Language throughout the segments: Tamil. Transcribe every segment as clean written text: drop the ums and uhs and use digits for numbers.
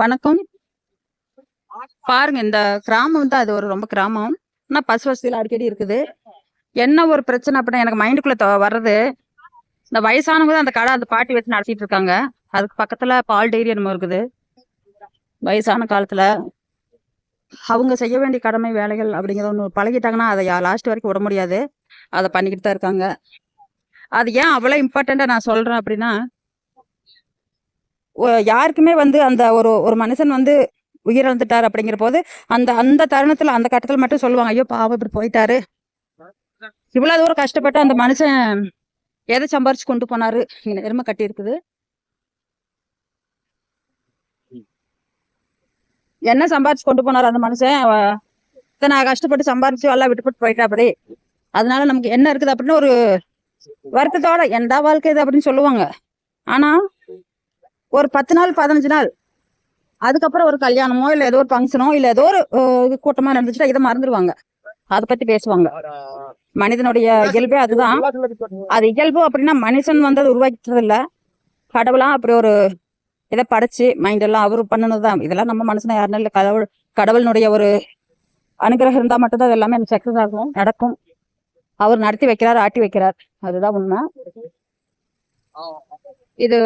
வணக்கம். பாருங்க இந்த கிராமம் வந்து அது ஒரு ரொம்ப கிராமம். ஆனா பஸ் வசதிலாம் அடிக்கடி இருக்குது. என்ன ஒரு பிரச்சனை அப்படின்னா எனக்கு மைண்டுக்குள்ள வர்றது, இந்த வயசானவங்க தான் அந்த கடை அந்த பாட்டி வச்சு நடத்திட்டு இருக்காங்க. அதுக்கு பக்கத்துல பால் டெய்ரி என்னமோ இருக்குது. வயசான காலத்துல அவங்க செய்ய வேண்டிய கடமை வேலைகள் அப்படிங்கிற ஒண்ணு பழகிட்டாங்கன்னா, அதை லாஸ்ட் வரைக்கும் விட முடியாது. அத பண்ணிக்கிட்டு தான் இருக்காங்க. அது ஏன் அவ்வளோ இம்பார்ட்டன்ட்டா நான் சொல்றேன் அப்படின்னா, யாருக்குமே வந்து அந்த ஒரு ஒரு மனுஷன் வந்து உயிரிழந்துட்டார் அப்படிங்கிற போது, அந்த அந்த தருணத்துல அந்த கட்டத்துல மட்டும் சொல்லுவாங்க, ஐயோ பாவம் இப்படி போயிட்டாரு. இவ்வளவு தூரம் கஷ்டப்பட்டு அந்த மனுஷன் எதை சம்பாரிச்சு கொண்டு போனாரு, இங்க எருமை கட்டி இருக்குது. என்ன சம்பாரிச்சு கொண்டு போனாரு அந்த மனுஷன்? இத்தனை கஷ்டப்பட்டு சம்பாரிச்சு எல்லாம் விட்டுப்பட்டு போயிட்டா அப்படி. அதனால நமக்கு என்ன இருக்குது அப்படின்னு ஒரு வருத்தத்தோட எண்டா வாழ்க்கை இது அப்படின்னு சொல்லுவாங்க. ஆனா ஒரு 10 நாள் 15 நாள் அதுக்கப்புறம் ஒரு கல்யாணமோ இல்ல ஏதோ ஒரு ஃபங்க்ஷனோ இல்ல ஏதோ ஒரு கூட்டமா நடந்துச்சுன்னா இதை மறந்துடுவாங்க. அதை பத்தி பேசுவாங்க. மனிதனுடைய இயல்பே அதுதான். அது இயல்பு அப்படின்னா மனுஷன் வந்து அதை உருவாக்கிட்டது இல்ல. கடவுளா அப்படி ஒரு இதை படைச்சு மைண்ட் எல்லாம் அவரு பண்ணணுதான். இதெல்லாம் நம்ம மனுஷனா யாருன்னு இல்லை. கடவுளுடைய ஒரு அனுகிரகம் இருந்தா மட்டும்தான் அது எல்லாமே சக்சஸ் ஆகும், நடக்கும். அவர் நடத்தி வைக்கிறார், ஆட்டி வைக்கிறார். அதுதான் உண்மை. இது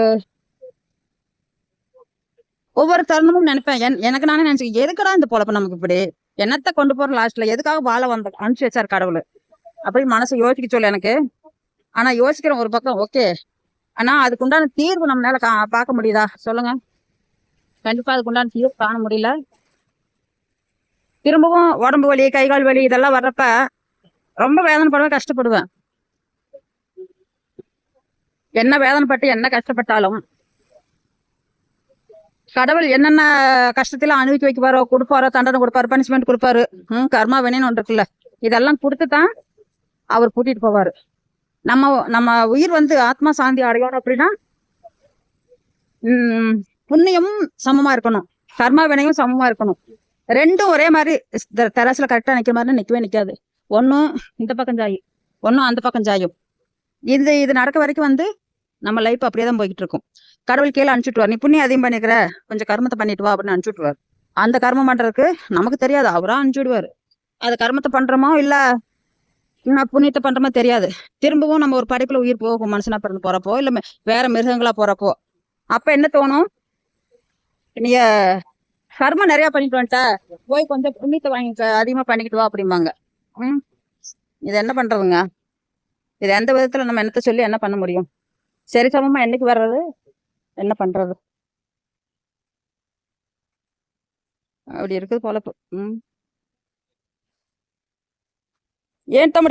ஒவ்வொரு தருணமும் நினைப்பேன். எனக்கு நானே நினைச்சேன், எதுக்குடா இந்த பொழப்பு நமக்கு இப்படி? என்னத்தை கொண்டு போற லாஸ்ட்ல எதுக்காக வாழ வந்த அனுப்பிச்சு வச்சாரு கடவுள் அப்படின்னு மனசை யோசிக்க சொல்ல எனக்கு. ஆனா யோசிக்கிறேன் ஒரு பக்கம், ஓகே. ஆனா அதுக்கு உண்டான தீர்வு நம்மளால பார்க்க முடியுதா சொல்லுங்க? கண்டிப்பா அதுக்கு உண்டான தீர்வு காண முடியல. திரும்பவும் உடம்பு வலி, கை கால் வலி இதெல்லாம் வர்றப்ப ரொம்ப வேதனைப்படுவேன், கஷ்டப்படுவேன். என்ன வேதனைப்பட்டு என்ன கஷ்டப்பட்டாலும் கடவுள் என்னென்ன கஷ்டத்தெல்லாம் அனுபவிக்க வைக்குவாரோ, கொடுப்பாரோ, தண்டனை கொடுப்பாரு, பனிஷ்மெண்ட் கொடுப்பாரு. கர்மா வினைன்னு ஒன்று இருக்குல்ல, இதெல்லாம் கொடுத்துதான் அவர் கூட்டிட்டு போவாரு. நம்ம நம்ம உயிர் வந்து ஆத்மா சாந்தி அடையணும் அப்படின்னா புண்ணியமும் சமமா இருக்கணும், கர்மா வினையும் சமமா இருக்கணும். ரெண்டும் ஒரே மாதிரி தெரசுல கரெக்டா நிக்கிற மாதிரி நிக்கவே நிக்காது. ஒன்னும் இந்த பக்கம் சாயும், ஒன்னும் அந்த பக்கம் சாயும். இது நடக்க வரைக்கும் வந்து நம்ம லைஃப் அப்படியேதான் போய்கிட்டு இருக்கும். கடவுள் கீழே அனுப்பிச்சுட்டுவார், நீ புண்ணியம் அதிகம் பண்ணிக்கிற, கொஞ்சம் கர்மத்தை பண்ணிட்டு வா அப்படின்னு அனுப்பிச்சுட்டுவார். அந்த கர்மம் பண்றதுக்கு நமக்கு தெரியாது, அவரா அனுப்பிச்சுடுவாரு. அது கர்மத்தை பண்றோமோ இல்ல புண்ணியத்தை பண்றோமோ தெரியாது. திரும்பவும் நம்ம ஒரு படைப்புல உயிர் போகும், மனுஷனா பிறந்து போறப்போ இல்ல வேற மிருகங்களா போறப்போ. அப்ப என்ன தோணும், நீ கர்மம் நிறைய பண்ணிட்டு வந்துட்ட, போய் கொஞ்சம் புண்ணியத்தை வாங்கி அதிகமா பண்ணிக்கிட்டு வா அப்படிம்பாங்க. இது என்ன பண்றதுங்க? இது எந்த விதத்துல நம்ம என்னத்த சொல்லி என்ன பண்ண முடியும்? சரி சமமா என்னைக்கு வர்றது, என்ன பண்றது? அப்படி இருக்குது பொழப்பு. ஏன் தம்பி